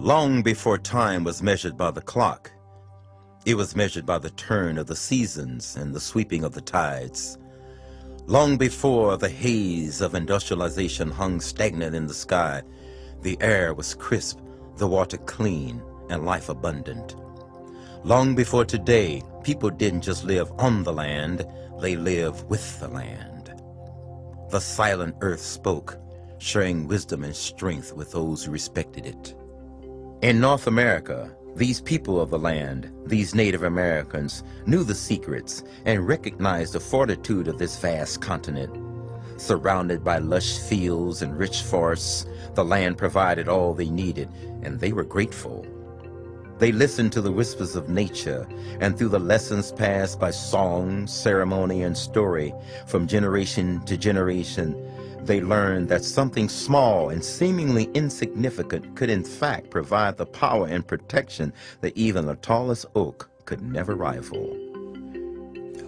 Long before time was measured by the clock, it was measured by the turn of the seasons and the sweeping of the tides. Long before the haze of industrialization hung stagnant in the sky, the air was crisp, the water clean, and life abundant. Long before today, people didn't just live on the land, they lived with the land. The silent earth spoke, sharing wisdom and strength with those who respected it. In North America, these people of the land, these Native Americans, knew the secrets and recognized the fortitude of this vast continent. Surrounded by lush fields and rich forests, the land provided all they needed, and they were grateful. They listened to the whispers of nature, and through the lessons passed by song, ceremony, and story, from generation to generation, they learned that something small and seemingly insignificant could in fact provide the power and protection that even the tallest oak could never rival.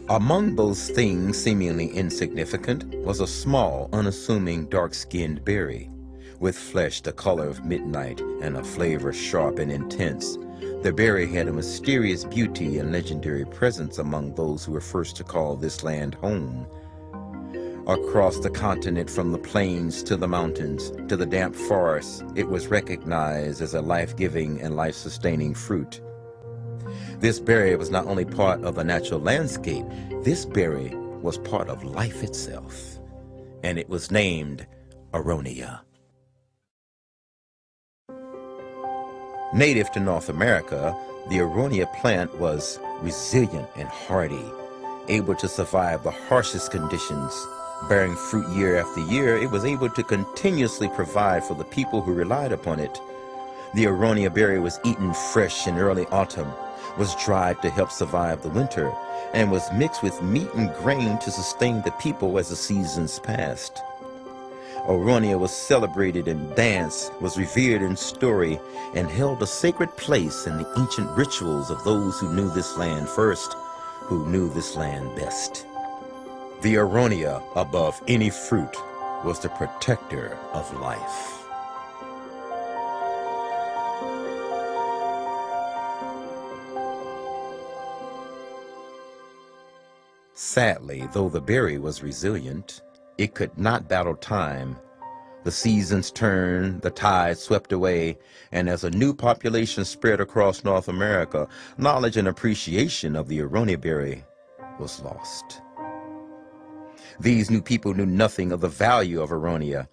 Among those things seemingly insignificant was a small, unassuming, dark-skinned berry, with flesh the color of midnight and a flavor sharp and intense. The berry had a mysterious beauty and legendary presence among those who were first to call this land home. Across the continent, from the plains to the mountains to the damp forests, it was recognized as a life-giving and life-sustaining fruit. This berry was not only part of the natural landscape, this berry was part of life itself, and it was named Aronia. Native to North America, the Aronia plant was resilient and hardy, able to survive the harshest conditions. Bearing fruit year after year, it was able to continuously provide for the people who relied upon it. The Aronia berry was eaten fresh in early autumn, was dried to help survive the winter, and was mixed with meat and grain to sustain the people as the seasons passed. Aronia was celebrated in dance, was revered in story, and held a sacred place in the ancient rituals of those who knew this land first, who knew this land best. The Aronia, above any fruit, was the protector of life. Sadly, though the berry was resilient, it could not battle time. The seasons turned, the tides swept away, and as a new population spread across North America, knowledge and appreciation of the Aronia berry was lost. These new people knew nothing of the value of Aronia.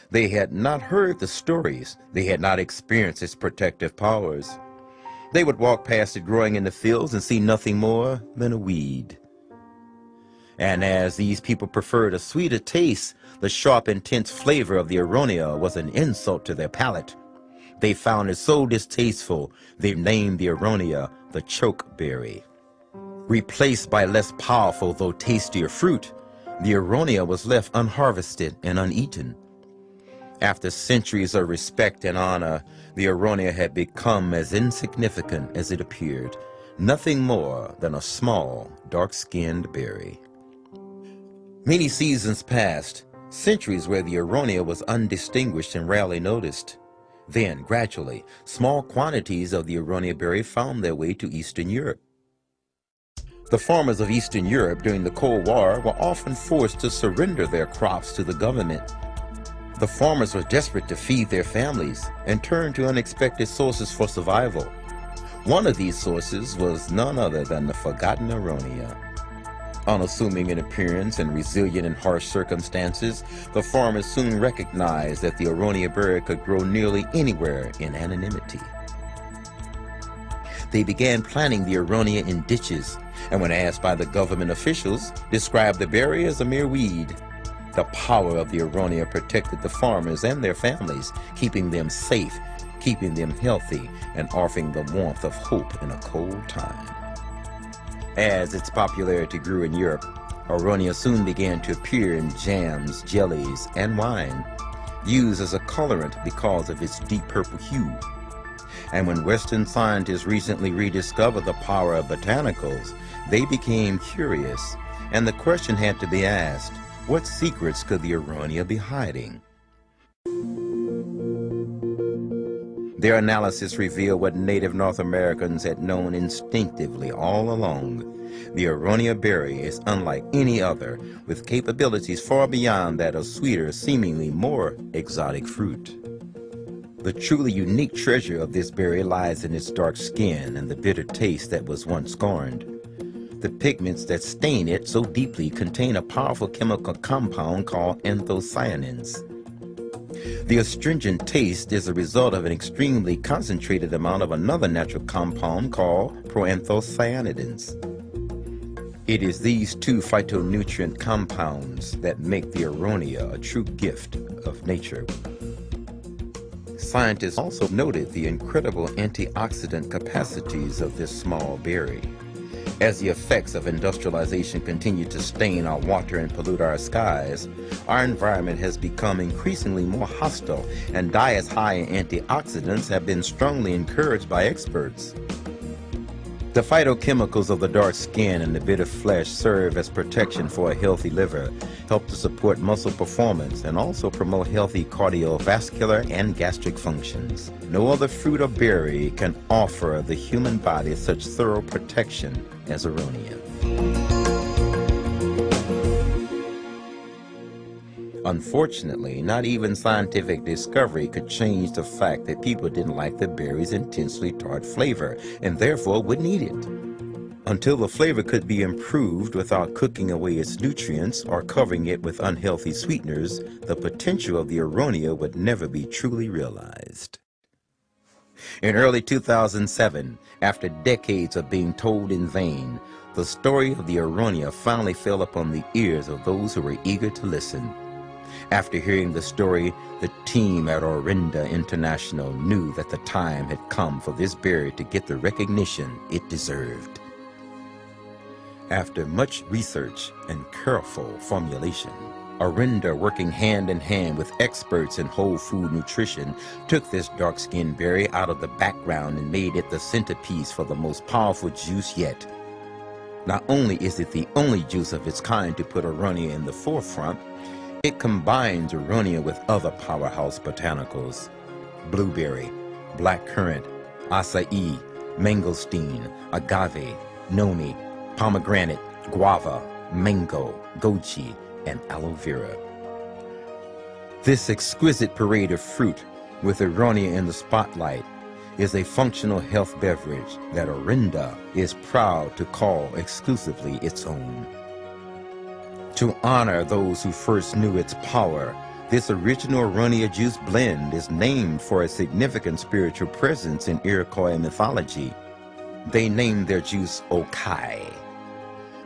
They had not heard the stories. They had not experienced its protective powers. They would walk past it growing in the fields and see nothing more than a weed. And as these people preferred a sweeter taste, the sharp, intense flavor of the Aronia was an insult to their palate. They found it so distasteful, they named the Aronia the Chokeberry. Replaced by less powerful though tastier fruit, the Aronia was left unharvested and uneaten. After centuries of respect and honor, the Aronia had become as insignificant as it appeared, nothing more than a small, dark-skinned berry. Many seasons passed, centuries where the Aronia was undistinguished and rarely noticed. Then, gradually, small quantities of the Aronia berry found their way to Eastern Europe. The farmers of Eastern Europe during the Cold War were often forced to surrender their crops to the government. The farmers were desperate to feed their families and turned to unexpected sources for survival. One of these sources was none other than the forgotten Aronia. Unassuming in appearance and resilient in harsh circumstances, the farmers soon recognized that the Aronia berry could grow nearly anywhere in anonymity. They began planting the Aronia in ditches, and when asked by the government officials, described the berry as a mere weed. The power of the Aronia protected the farmers and their families, keeping them safe, keeping them healthy, and offering the warmth of hope in a cold time. As its popularity grew in Europe, Aronia soon began to appear in jams, jellies, and wine, used as a colorant because of its deep purple hue. And when Western scientists recently rediscovered the power of botanicals, they became curious, and the question had to be asked, what secrets could the Aronia be hiding? Their analysis revealed what native North Americans had known instinctively all along. The Aronia berry is unlike any other, with capabilities far beyond that of sweeter, seemingly more exotic fruit. The truly unique treasure of this berry lies in its dark skin and the bitter taste that was once scorned. The pigments that stain it so deeply contain a powerful chemical compound called anthocyanins. The astringent taste is a result of an extremely concentrated amount of another natural compound called proanthocyanidins. It is these two phytonutrient compounds that make the Aronia a true gift of nature. Scientists also noted the incredible antioxidant capacities of this small berry. As the effects of industrialization continue to stain our water and pollute our skies, our environment has become increasingly more hostile, and diets high in antioxidants have been strongly encouraged by experts. The phytochemicals of the dark skin and the bitter flesh serve as protection for a healthy liver, help to support muscle performance, and also promote healthy cardiovascular and gastric functions. No other fruit or berry can offer the human body such thorough protection as Aronia. Unfortunately, not even scientific discovery could change the fact that people didn't like the berry's intensely tart flavor and therefore wouldn't eat it. Until the flavor could be improved without cooking away its nutrients or covering it with unhealthy sweeteners, the potential of the Aronia would never be truly realized. In early 2007, after decades of being told in vain, the story of the Aronia finally fell upon the ears of those who were eager to listen. After hearing the story, the team at Orinda International knew that the time had come for this berry to get the recognition it deserved. After much research and careful formulation, Orinda, working hand in hand with experts in whole food nutrition, took this dark-skinned berry out of the background and made it the centerpiece for the most powerful juice yet. Not only is it the only juice of its kind to put Aronia in the forefront, it combines Aronia with other powerhouse botanicals: blueberry, blackcurrant, acai, mangosteen, agave, noni, pomegranate, guava, mango, goji, and aloe vera. This exquisite parade of fruit, with Aronia in the spotlight, is a functional health beverage that Orinda is proud to call exclusively its own. To honor those who first knew its power, this original Aronia juice blend is named for a significant spiritual presence in Iroquois mythology. They named their juice Okai.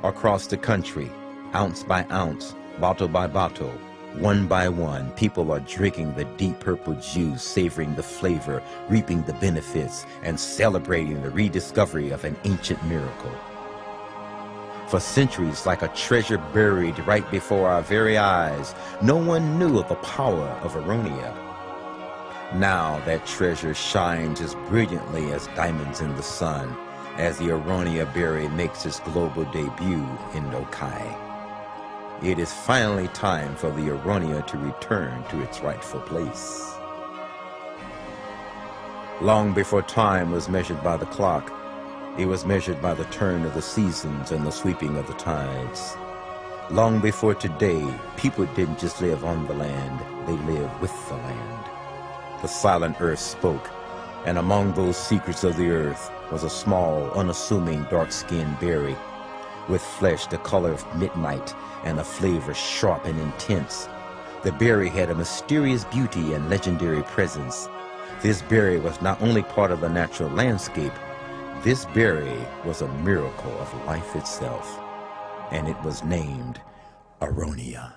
Across the country, ounce by ounce, bottle by bottle, one by one, people are drinking the deep purple juice, savoring the flavor, reaping the benefits, and celebrating the rediscovery of an ancient miracle. For centuries, like a treasure buried right before our very eyes, no one knew of the power of Aronia. Now that treasure shines as brilliantly as diamonds in the sun, as the Aronia berry makes its global debut in Okai. It is finally time for the Aronia to return to its rightful place. Long before time was measured by the clock, it was measured by the turn of the seasons and the sweeping of the tides. Long before today, people didn't just live on the land, they lived with the land. The silent earth spoke, and among those secrets of the earth was a small, unassuming, dark-skinned berry, with flesh the color of midnight and a flavor sharp and intense. The berry had a mysterious beauty and legendary presence. This berry was not only part of the natural landscape, this berry was a miracle of life itself, and it was named Aronia.